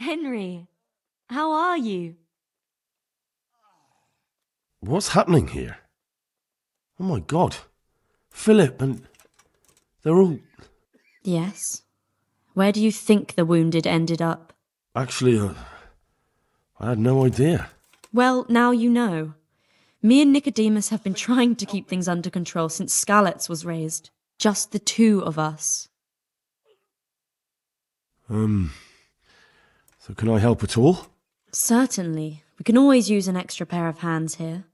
Henry, how are you? What's happening here? Oh my God. Philip and... they're all... Yes. Where do you think the wounded ended up? Actually, I had no idea. Well, now you know. Me and Nicodemus have been trying to keep things under control since Skalitz was raised. Just the two of us. So can I help at all? Certainly. We can always use an extra pair of hands here.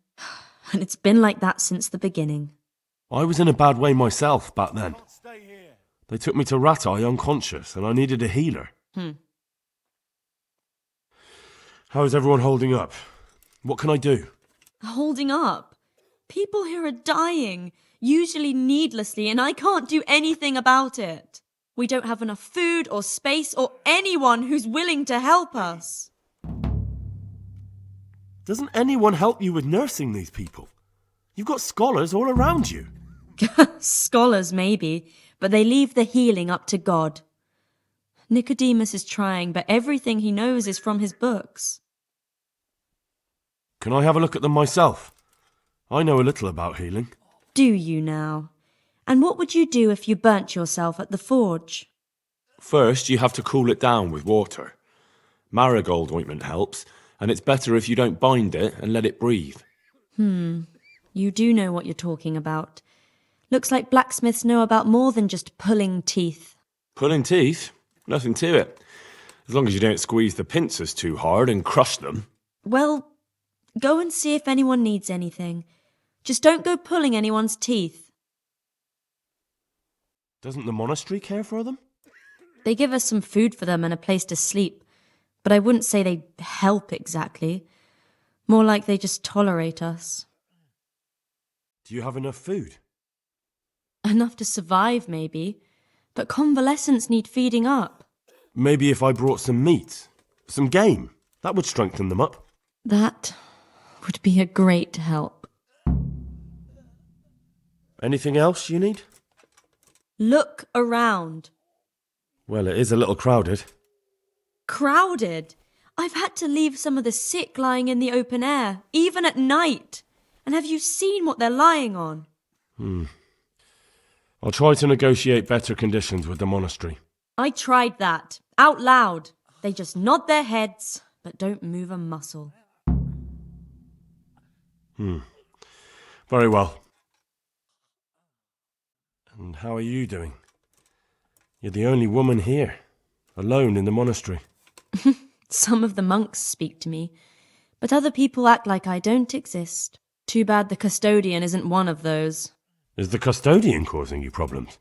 And it's been like that since the beginning. I was in a bad way myself back then. They took me to Ratai unconscious and I needed a healer. How is everyone holding up? What can I do? Holding up? People here are dying, usually needlessly, and I can't do anything about it. We don't have enough food or space or anyone who's willing to help us. Doesn't anyone help you with nursing these people? You've got scholars all around you. Scholars, maybe, but they leave the healing up to God. Nicodemus is trying, but everything he knows is from his books. Can I have a look at them myself? I know a little about healing. Do you now? And what would you do if you burnt yourself at the forge? First, you have to cool it down with water. Marigold ointment helps, and it's better if you don't bind it and let it breathe. You do know what you're talking about. Looks like blacksmiths know about more than just pulling teeth. Pulling teeth? Nothing to it. As long as you don't squeeze the pincers too hard and crush them. Well, go and see if anyone needs anything. Just don't go pulling anyone's teeth. Doesn't the monastery care for them? They give us some food for them and a place to sleep, but I wouldn't say they help exactly. More like they just tolerate us. Do you have enough food? Enough to survive, maybe, but convalescents need feeding up. Maybe if I brought some meat, some game, that would strengthen them up. That would be a great help. Anything else you need? Look around. Well, it is a little crowded. Crowded? I've had to leave some of the sick lying in the open air, even at night. And have you seen what they're lying on? I'll try to negotiate better conditions with the monastery. I tried that, out loud. They just nod their heads, but don't move a muscle. Very well. And how are you doing? You're the only woman here, alone in the monastery. Some of the monks speak to me, but other people act like I don't exist. Too bad the custodian isn't one of those. Is the custodian causing you problems?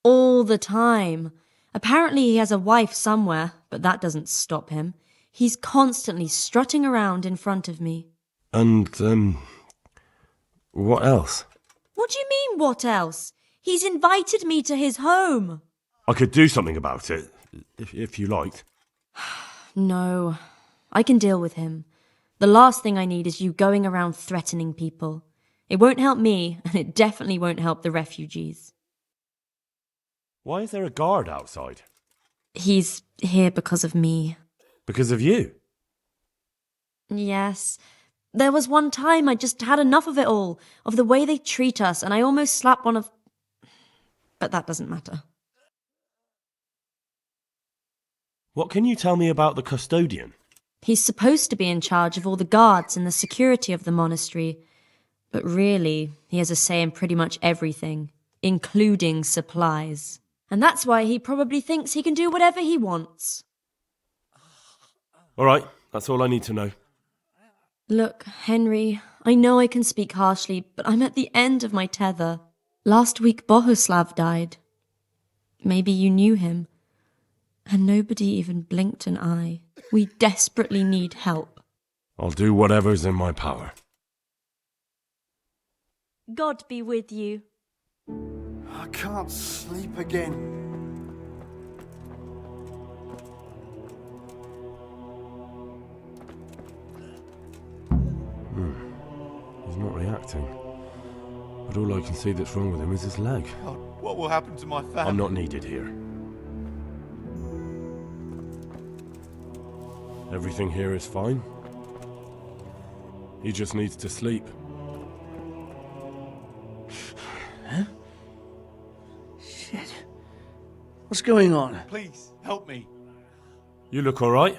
All the time. Apparently he has a wife somewhere, but that doesn't stop him. He's constantly strutting around in front of me. And, what else? What do you mean, what else? He's invited me to his home. I could do something about it, if you liked. No, I can deal with him. The last thing I need is you going around threatening people. It won't help me, and it definitely won't help the refugees. Why is there a guard outside? He's here because of me. Because of you? Yes. There was one time I just had enough of it all, of the way they treat us, and I almost slapped one of... But that doesn't matter. What can you tell me about the custodian? He's supposed to be in charge of all the guards and the security of the monastery. But really, he has a say in pretty much everything, including supplies. And that's why he probably thinks he can do whatever he wants. All right, that's all I need to know. Look, Henry, I know I can speak harshly, but I'm at the end of my tether. Last week Bohuslav died. Maybe you knew him. And nobody even blinked an eye. We desperately need help. I'll do whatever's in my power. God be with you. I can't sleep again. He's not reacting. But all I can see that's wrong with him is his leg. God, what will happen to my family? I'm not needed here. Everything here is fine. He just needs to sleep. Shit. What's going on? Please, help me. You look alright?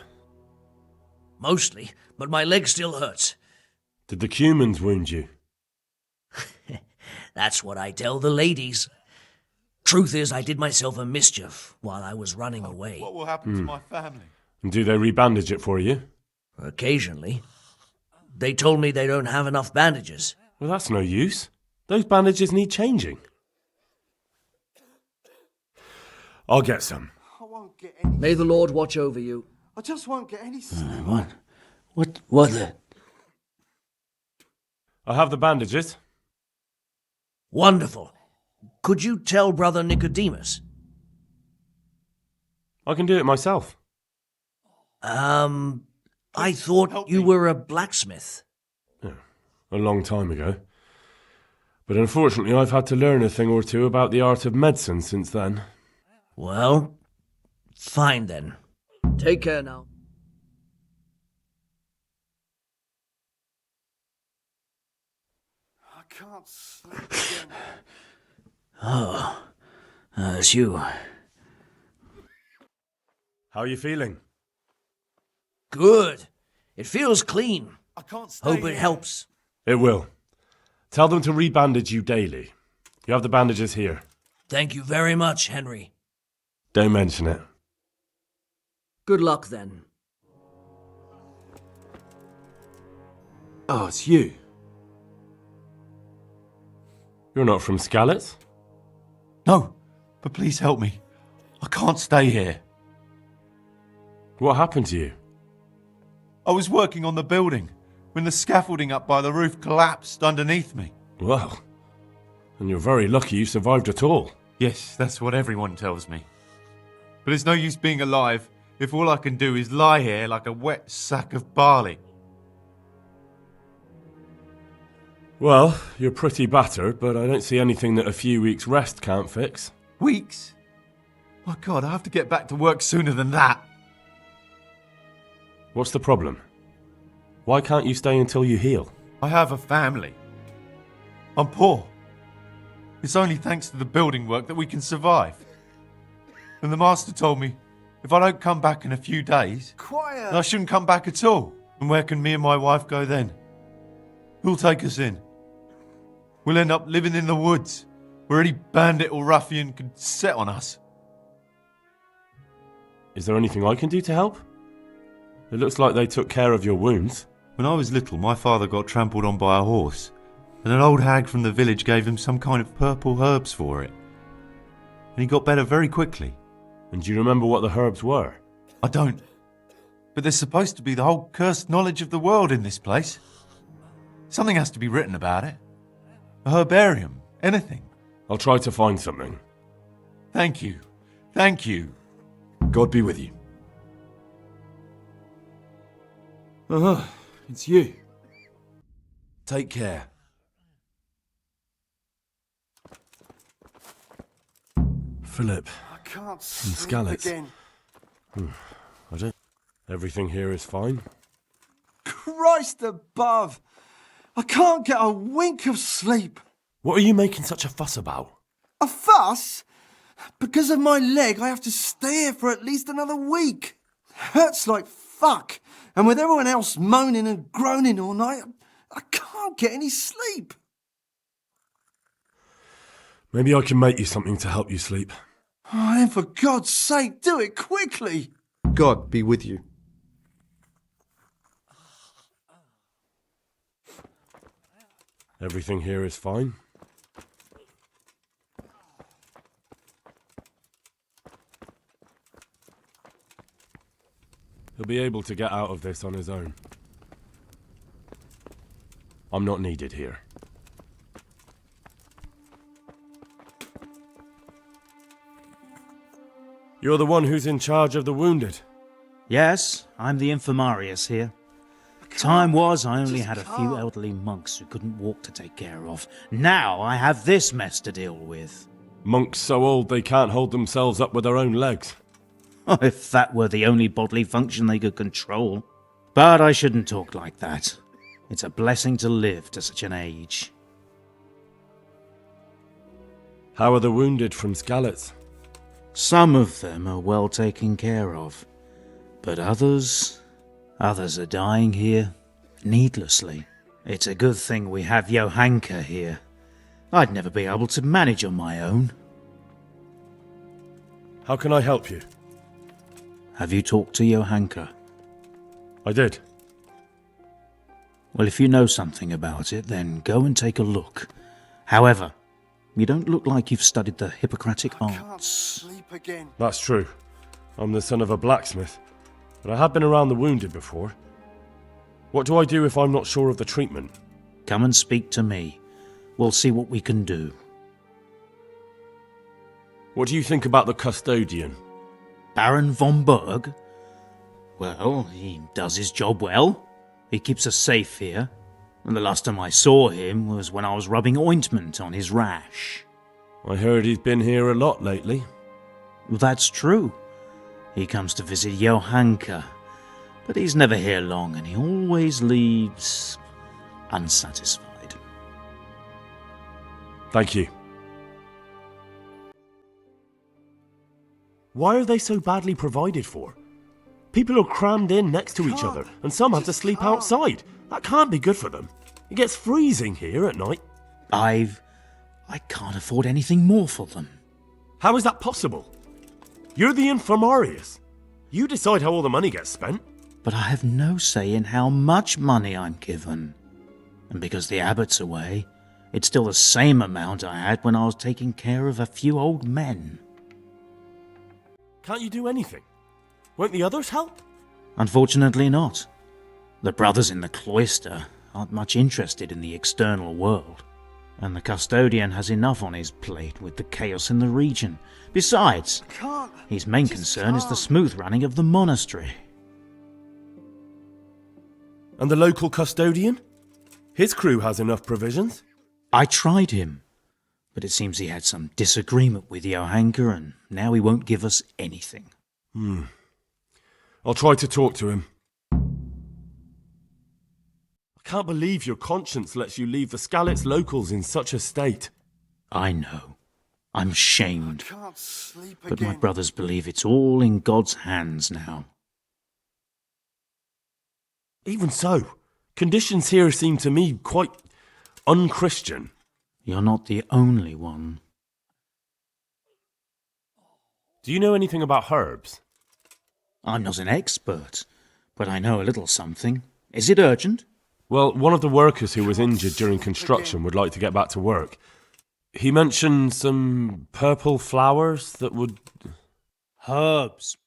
Mostly, but my leg still hurts. Did the humans wound you? That's what I tell the ladies. Truth is, I did myself a mischief while I was running away. What will happen to my family? And do they rebandage it for you? Occasionally. They told me they don't have enough bandages. Well, that's no use. Those bandages need changing. I'll get some. I won't get any. May the Lord watch over you. I just won't get any sleep. What the? I have the bandages. Wonderful. Could you tell Brother Nicodemus? I can do it myself. I thought help you me. were a blacksmith. A long time ago. But unfortunately, I've had to learn a thing or two about the art of medicine since then. Well, fine then. Take care now. I can't sleep again. It's you. How are you feeling? Good. It feels clean. I can't stay Hope it here. helps. It will. Tell them to rebandage you daily. You have the bandages here. Thank you very much, Henry. Don't mention it. Good luck then. Oh, it's you. You're not from Skalitz? No, but please help me. I can't stay here. What happened to you? I was working on the building when the scaffolding up by the roof collapsed underneath me. Well, and you're very lucky you survived at all. Yes, that's what everyone tells me. But it's no use being alive if all I can do is lie here like a wet sack of barley. Well, you're pretty battered, but I don't see anything that a few weeks' rest can't fix. Weeks? My God, I have to get back to work sooner than that. What's the problem? Why can't you stay until you heal? I have a family. I'm poor. It's only thanks to the building work that we can survive. And the master told me if I don't come back in a few days, then I shouldn't come back at all. And where can me and my wife go then? Who'll take us in? We'll end up living in the woods, where any bandit or ruffian could set on us. Is there anything I can do to help? It looks like they took care of your wounds. When I was little, my father got trampled on by a horse, and an old hag from the village gave him some kind of purple herbs for it. And he got better very quickly. And do you remember what the herbs were? I don't. But there's supposed to be the whole cursed knowledge of the world in this place. Something has to be written about it. A herbarium, anything. I'll try to find something. Thank you. Thank you. God be with you. It's you. Take care. Philip, I can't sleep sleep again. I don't... Everything here is fine. Christ above! I can't get a wink of sleep. What are you making such a fuss about? A fuss? Because of my leg, I have to stay here for at least another week. Hurts like fuck. And with everyone else moaning and groaning all night, I can't get any sleep. Maybe I can make you something to help you sleep. Oh, then for God's sake, do it quickly. God be with you. Everything here is fine. He'll be able to get out of this on his own. I'm not needed here. You're the one who's in charge of the wounded. Yes, I'm the infirmarius here. Time was I only had a few elderly monks who couldn't walk to take care of. Now I have this mess to deal with. Monks so old they can't hold themselves up with their own legs. If that were the only bodily function they could control. But I shouldn't talk like that. It's a blessing to live to such an age. How are the wounded from Skalitz? Some of them are well taken care of, but others are dying here needlessly. It's a good thing we have Johanka here. I'd never be able to manage on my own. How can I help you? Have you talked to Johanka? I did. Well, if you know something about it, then go and take a look. However, you don't look like you've studied the Hippocratic arts. Sleep again. That's true. I'm the son of a blacksmith, but I have been around the wounded before. What do I do if I'm not sure of the treatment? Come and speak to me. We'll see what we can do. What do you think about the custodian? Baron von Berg? Well, he does his job well. He keeps us safe here. And the last time I saw him was when I was rubbing ointment on his rash. I heard he's been here a lot lately. That's true. He comes to visit Johanka, but he's never here long and he always leaves unsatisfied. Thank you. Why are they so badly provided for? People are crammed in next to each other, and some have to sleep outside. That can't be good for them. It gets freezing here at night. I can't afford anything more for them. How is that possible? You're the infirmarius. You decide how all the money gets spent. But I have no say in how much money I'm given. And because the abbot's away, it's still the same amount I had when I was taking care of a few old men. Can't you do anything? Won't the others help? Unfortunately not. The brothers in the cloister aren't much interested in the external world, and the custodian has enough on his plate with the chaos in the region. Besides, his main concern is the smooth running of the monastery. And the local custodian? His crew has enough provisions. I tried him, but it seems he had some disagreement with Johanka, and now he won't give us anything. I'll try to talk to him. I can't believe your conscience lets you leave the Skalitz locals in such a state. I know. I'm shamed. Can't sleep But again. my brothers believe it's all in God's hands now. Even so, conditions here seem to me quite unchristian. You're not the only one. Do you know anything about herbs? I'm not an expert, but I know a little something. Is it urgent? Well, one of the workers who was injured during construction would like to get back to work. He mentioned some purple flowers that would... Herbs.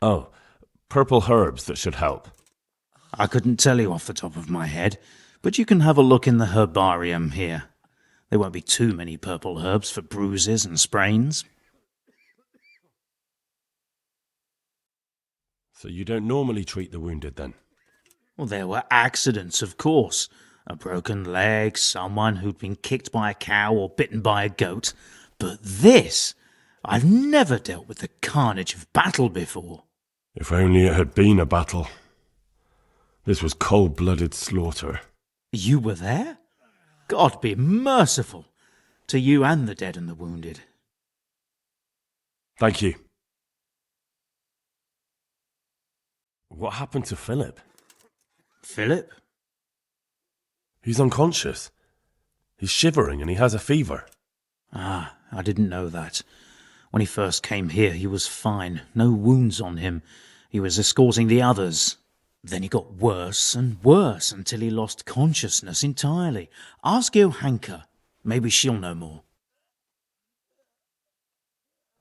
Oh, purple herbs that should help. I couldn't tell you off the top of my head, but you can have a look in the herbarium here. There won't be too many purple herbs for bruises and sprains. So you don't normally treat the wounded then? Well, there were accidents, of course. A broken leg, someone who'd been kicked by a cow or bitten by a goat. But this, I've never dealt with the carnage of battle before. If only it had been a battle. This was cold-blooded slaughter. You were there? God be merciful to you and the dead and the wounded. Thank you. What happened to Philip? Philip? He's unconscious. He's shivering and he has a fever. Ah, I didn't know that. When he first came here, he was fine. No wounds on him. He was escorting the others. Then he got worse and worse until he lost consciousness entirely. Ask Johanka. Maybe she'll know more.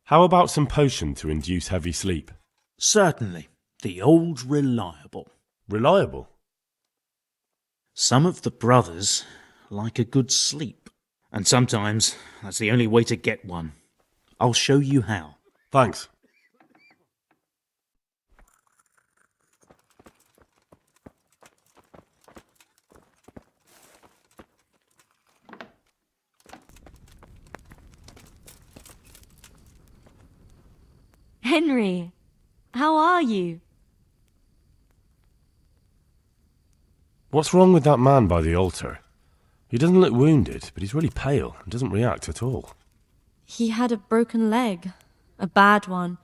How about some potion to induce heavy sleep? Certainly. The old reliable. Reliable? Some of the brothers like a good sleep. And sometimes that's the only way to get one. I'll show you how. Thanks. Henry, how are you? What's wrong with that man by the altar? He doesn't look wounded, but he's really pale and doesn't react at all. He had a broken leg. A bad one.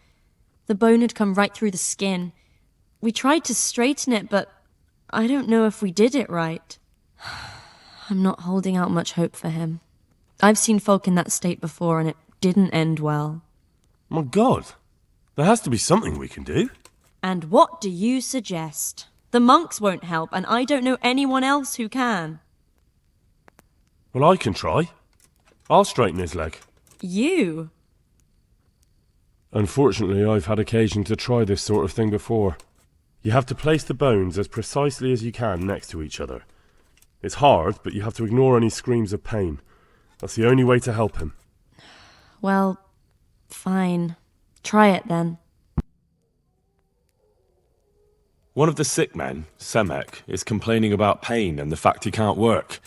The bone had come right through the skin. We tried to straighten it, but I don't know if we did it right. I'm not holding out much hope for him. I've seen folk in that state before, and it didn't end well. My God, there has to be something we can do. And what do you suggest? The monks won't help, and I don't know anyone else who can. Well, I can try. I'll straighten his leg. You? Unfortunately, I've had occasion to try this sort of thing before. You have to place the bones as precisely as you can next to each other. It's hard, but you have to ignore any screams of pain. That's the only way to help him. Well, fine. Try it then. One of the sick men, Semek, is complaining about pain and the fact he can't work.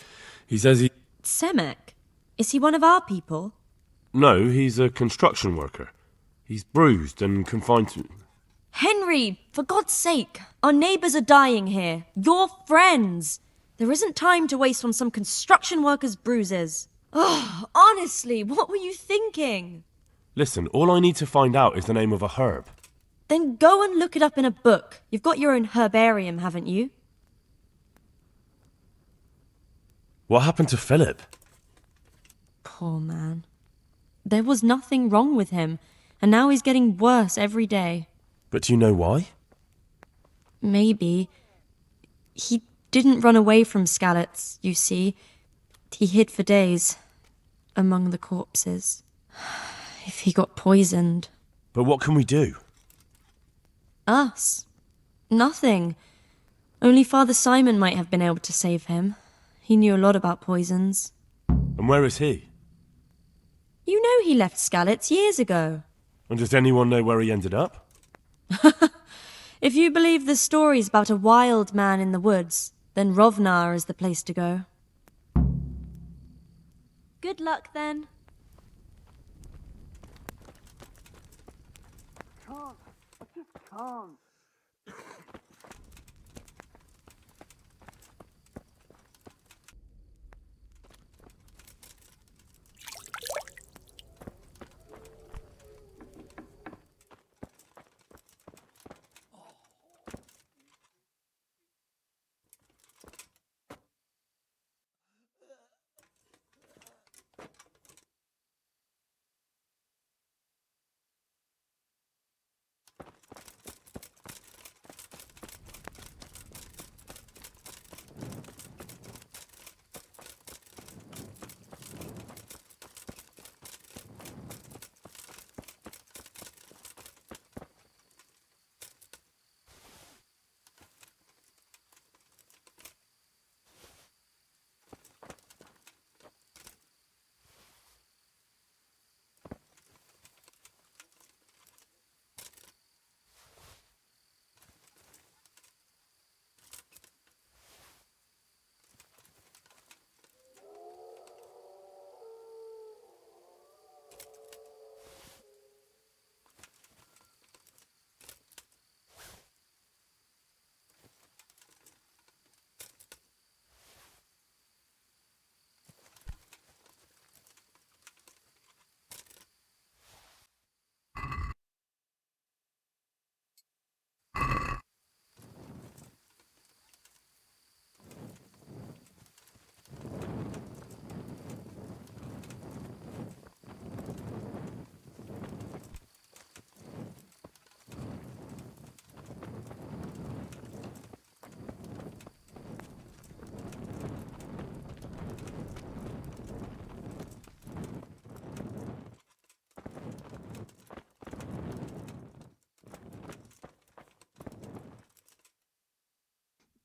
He says he... Semek? Is he one of our people? No, he's a construction worker. He's bruised and confined to... Henry, for God's sake! Our neighbours are dying here. You're friends! There isn't time to waste on some construction worker's bruises. Oh, honestly, what were you thinking? Listen, all I need to find out is the name of a herb. Then go and look it up in a book. You've got your own herbarium, haven't you? What happened to Philip? Poor man. There was nothing wrong with him, and now he's getting worse every day. But do you know why? Maybe. He didn't run away from Skalitz, you see. He hid for days, among the corpses. If he got poisoned. But what can we do? Us? Nothing. Only Father Simon might have been able to save him. He knew a lot about poisons. And where is he? You know he left Skalitz years ago. And does anyone know where he ended up? If you believe the stories about a wild man in the woods, then Rovnar is the place to go. Good luck, then.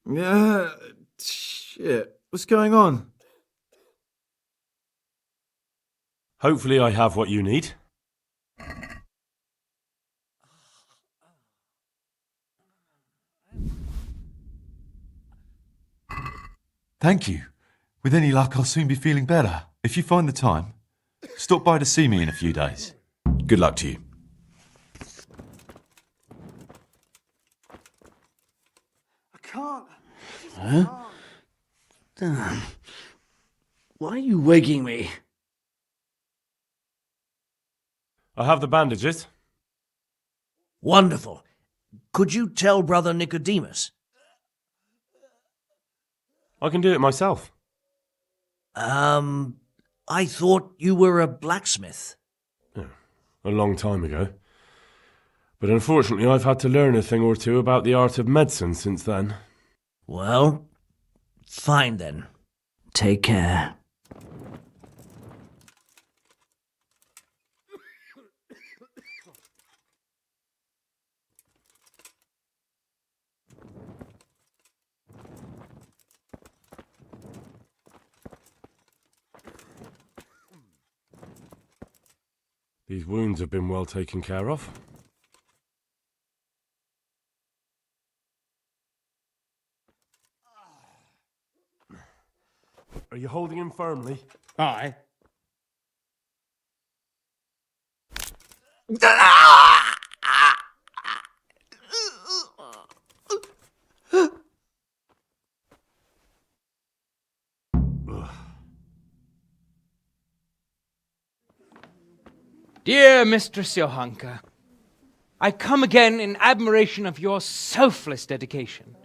Yeah, shit. What's going on? Hopefully I have what you need. Thank you. With any luck, I'll soon be feeling better. If you find the time, stop by to see me in a few days. Good luck to you. Damn. Why are you waking me? I have the bandages. Wonderful. Could you tell Brother Nicodemus? I can do it myself. I thought you were a blacksmith. A long time ago. But unfortunately, I've had to learn a thing or two about the art of medicine since then. Well, fine then. Take care. These wounds have been well taken care of. Are you holding him firmly? Aye. Dear Mistress Johanka, I come again in admiration of your selfless dedication.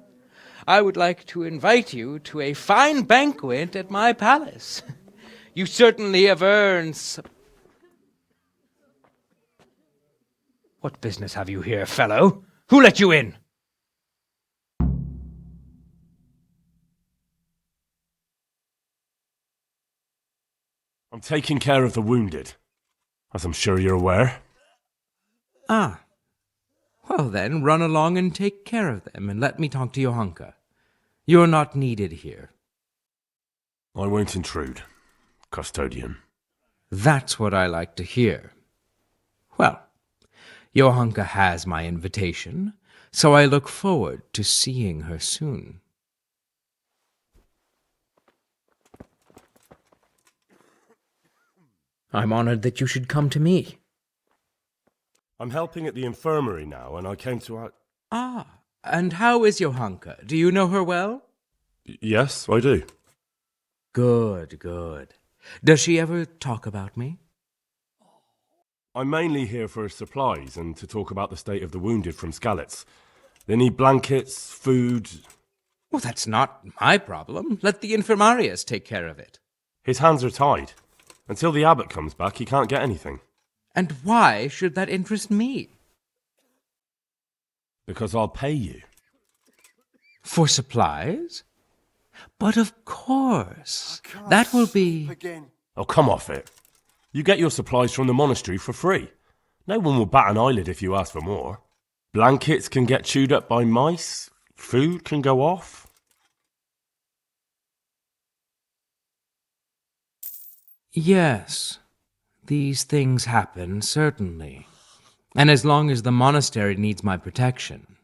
I would like to invite you to a fine banquet at my palace. You certainly have earned What business have you here, fellow? Who let you in? I'm taking care of the wounded, as I'm sure you're aware. Ah. Well then, run along and take care of them, and let me talk to Johanka. You're not needed here. I won't intrude, custodian. That's what I like to hear. Well, Johanka has my invitation, so I look forward to seeing her soon. I'm honored that you should come to me. I'm helping at the infirmary now, and I came to... Ah, and how is Johanka? Do you know her well? Yes, I do. Good, good. Does she ever talk about me? I'm mainly here for supplies and to talk about the state of the wounded from Skalitz. They need blankets, food... Well, that's not my problem. Let the infirmarius take care of it. His hands are tied. Until the abbot comes back, he can't get anything. And why should that interest me? Because I'll pay you. For supplies? But of course, that will be... Oh, come off it. You get your supplies from the monastery for free. No one will bat an eyelid if you ask for more. Blankets can get chewed up by mice. Food can go off. Yes, these things happen, certainly. And as long as the monastery needs my protection,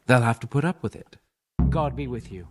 they'll have to put up with it. God be with you.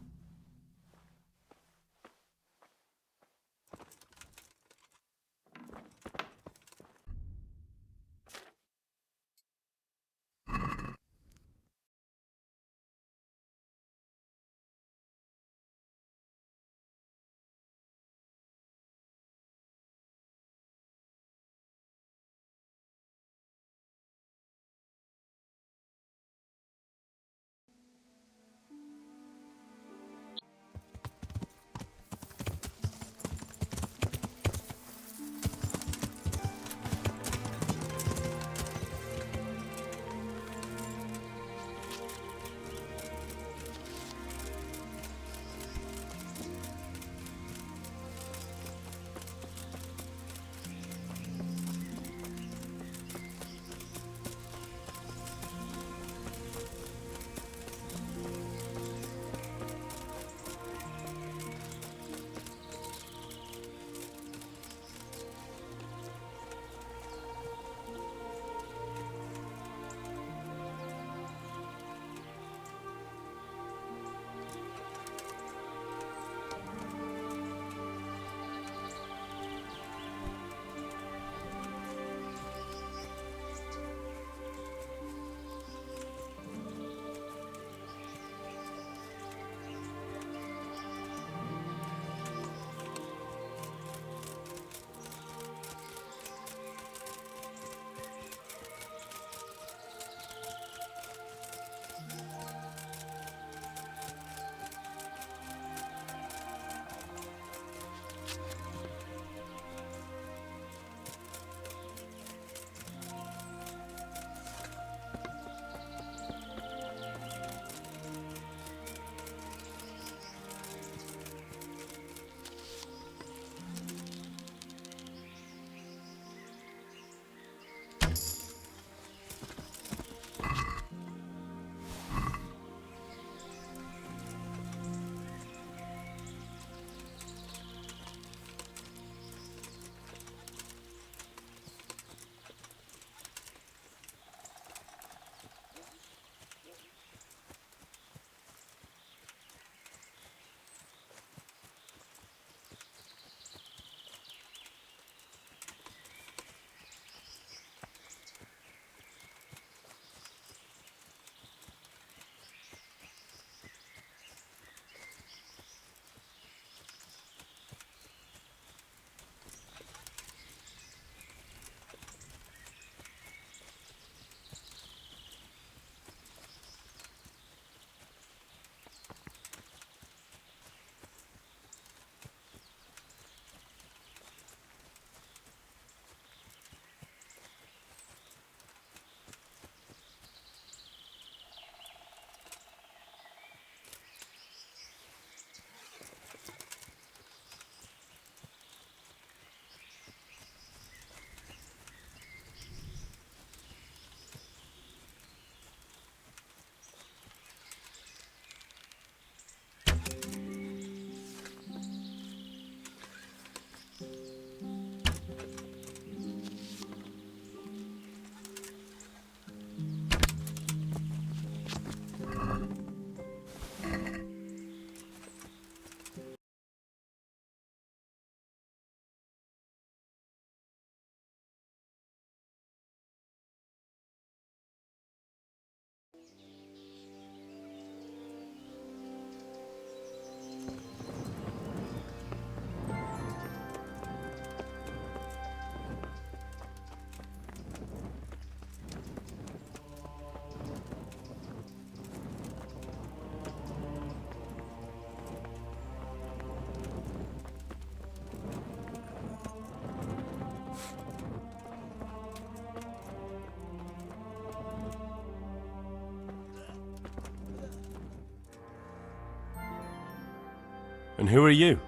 And who are you?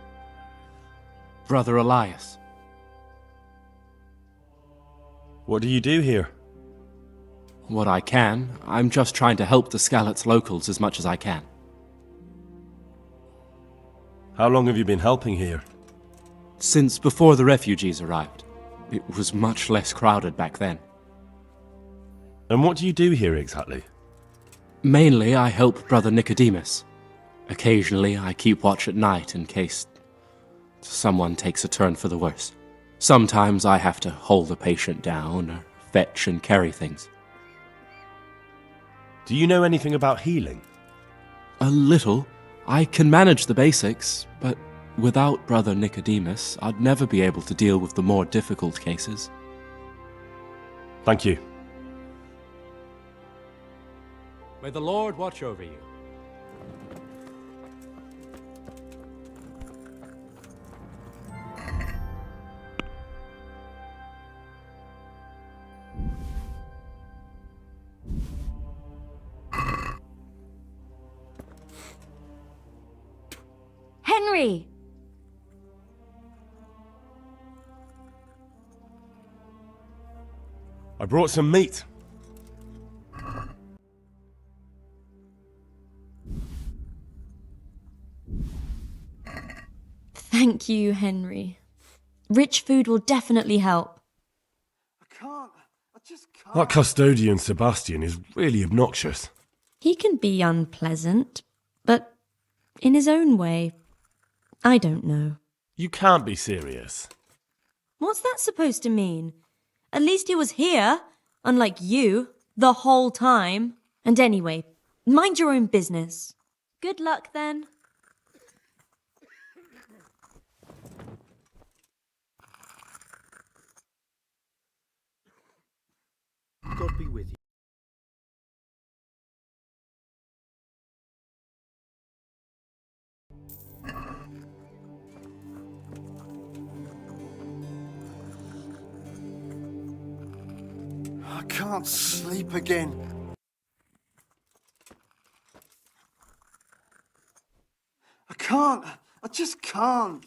Brother Elias. What do you do here? What I can. I'm just trying to help the Skalitz locals as much as I can. How long have you been helping here? Since before the refugees arrived. It was much less crowded back then. And what do you do here exactly? Mainly, I help Brother Nicodemus. Occasionally, I keep watch at night in case someone takes a turn for the worse. Sometimes I have to hold a patient down or fetch and carry things. Do you know anything about healing? A little. I can manage the basics, but without Brother Nicodemus, I'd never be able to deal with the more difficult cases. Thank you. May the Lord watch over you. Henry! I brought some meat. Thank you, Henry. Rich food will definitely help. That custodian Sebastian is really obnoxious. He can be unpleasant, but in his own way. I don't know. You can't be serious. What's that supposed to mean? At least he was here, unlike you, the whole time. And anyway, mind your own business. Good luck then. God be with you. I can't sleep again. I can't. I just can't.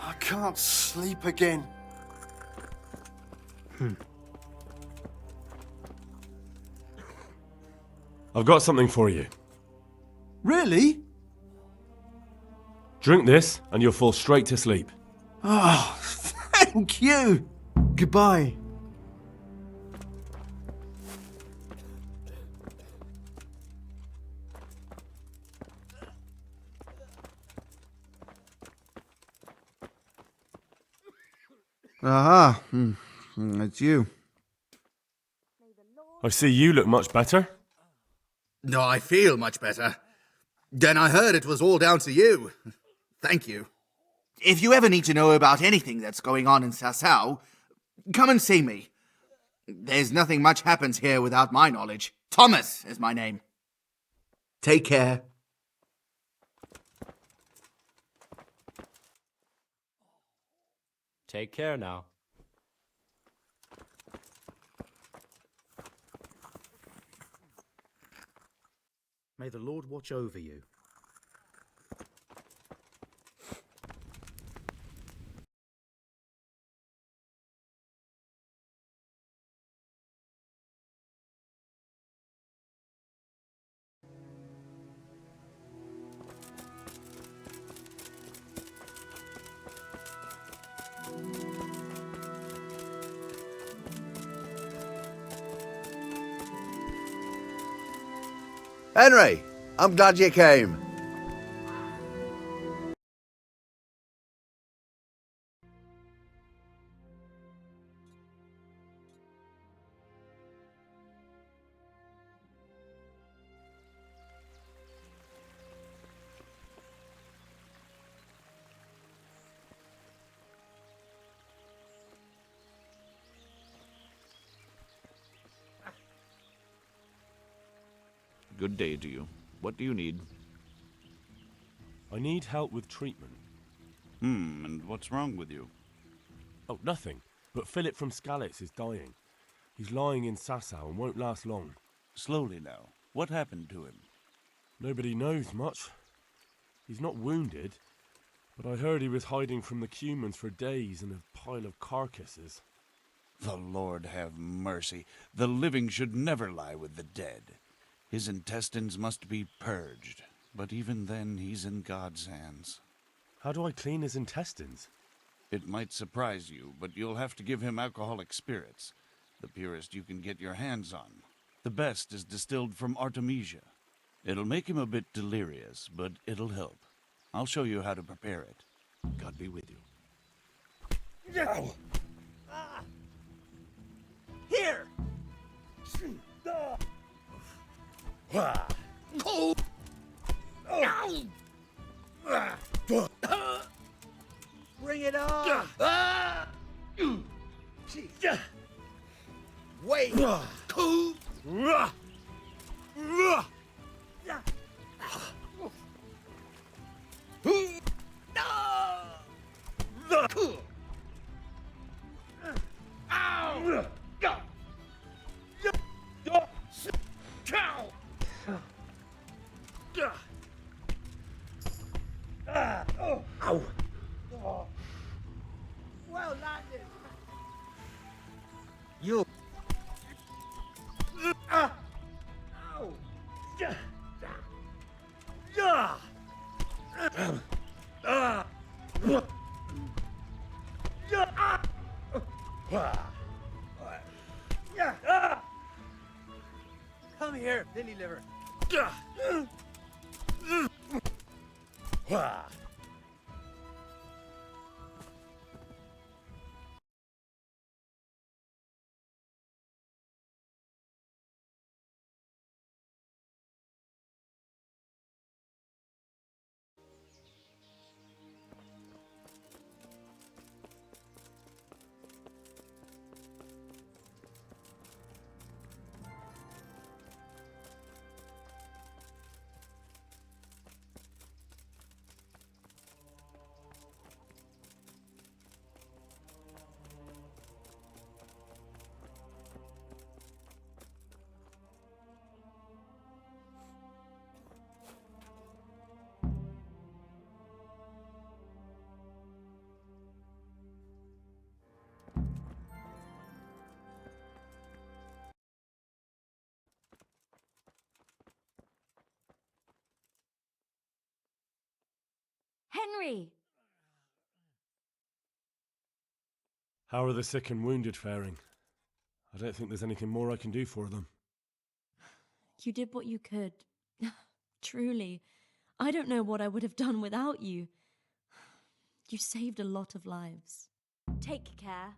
I can't sleep again. I've got something for you. Really? Drink this, and you'll fall straight to sleep. Oh, thank you. Goodbye. Aha, it's you. I see you look much better. No, I feel much better. Then I heard it was all down to you. Thank you. If you ever need to know about anything that's going on in Sasau, come and see me. There's nothing much happens here without my knowledge. Thomas is my name. Take care. Take care now. May the Lord watch over you. Henry, I'm glad you came. Good day to you. What do you need? I need help with treatment. And what's wrong with you? Oh, nothing. But Philip from Skalitz is dying. He's lying in Sasau and won't last long. Slowly now. What happened to him? Nobody knows much. He's not wounded, but I heard he was hiding from the Cumans for days in a pile of carcasses. The Lord have mercy. The living should never lie with the dead. His intestines must be purged, but even then he's in God's hands. How do I clean his intestines? It might surprise you, but you'll have to give him alcoholic spirits, the purest you can get your hands on. The best is distilled from Artemisia. It'll make him a bit delirious, but it'll help. I'll show you how to prepare it. God be with you. Here! Bring it on! Wait! Well landed! You! Ow! Come here, Lily Liver. Henry! How are the sick and wounded faring? I don't think there's anything more I can do for them. You did what you could. Truly. I don't know what I would have done without you. You saved a lot of lives. Take care.